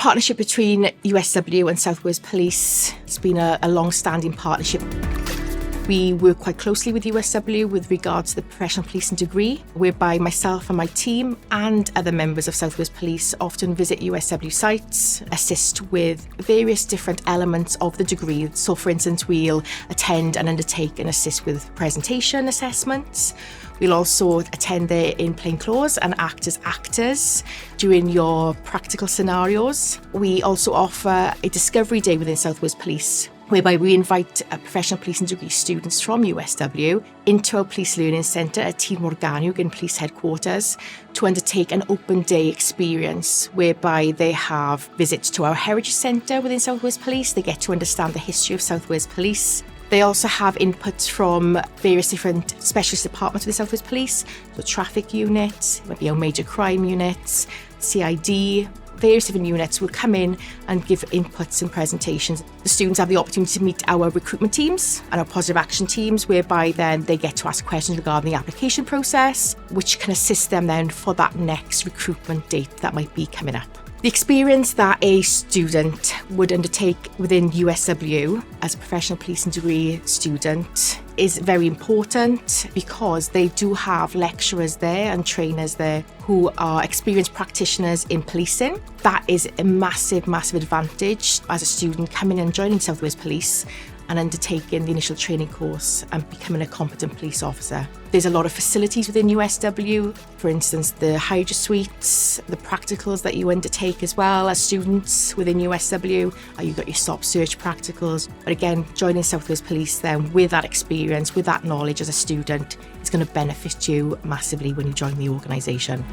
partnership between USW and South Wales Police has been a long-standing partnership. We work quite closely with USW with regards to the professional policing degree, whereby myself and my team and other members of South Wales Police often visit USW sites, assist with various different elements of the degree. So for instance, we'll attend and undertake and assist with presentation assessments. We'll also attend there in plain clothes and act as actors during your practical scenarios. We also offer a discovery day within South Wales Police, whereby we invite professional policing degree students from USW into our police learning centre at Tîr Morgannwg in police headquarters to undertake an open day experience whereby they have visits to our heritage centre within South Wales Police. They get to understand the history of South Wales Police. They also have inputs from various different specialist departments of the South Wales Police, so traffic units, maybe our major crime units, CID. Various different units will come in and give inputs and presentations. The students have the opportunity to meet our recruitment teams and our positive action teams, whereby then they get to ask questions regarding the application process, which can assist them then for that next recruitment date that might be coming up. The experience that a student would undertake within USW as a professional policing degree student is very important because they do have lecturers there and trainers there who are experienced practitioners in policing. That is a massive, massive advantage as a student coming and joining South Wales Police and undertaking the initial training course and becoming a competent police officer. There's a lot of facilities within USW, for instance, the Hydra Suites, the practicals that you undertake as well as students within USW. You've got your stop search practicals. But again, joining South Wales Police then with that experience, with that knowledge as a student, is going to benefit you massively when you join the organisation.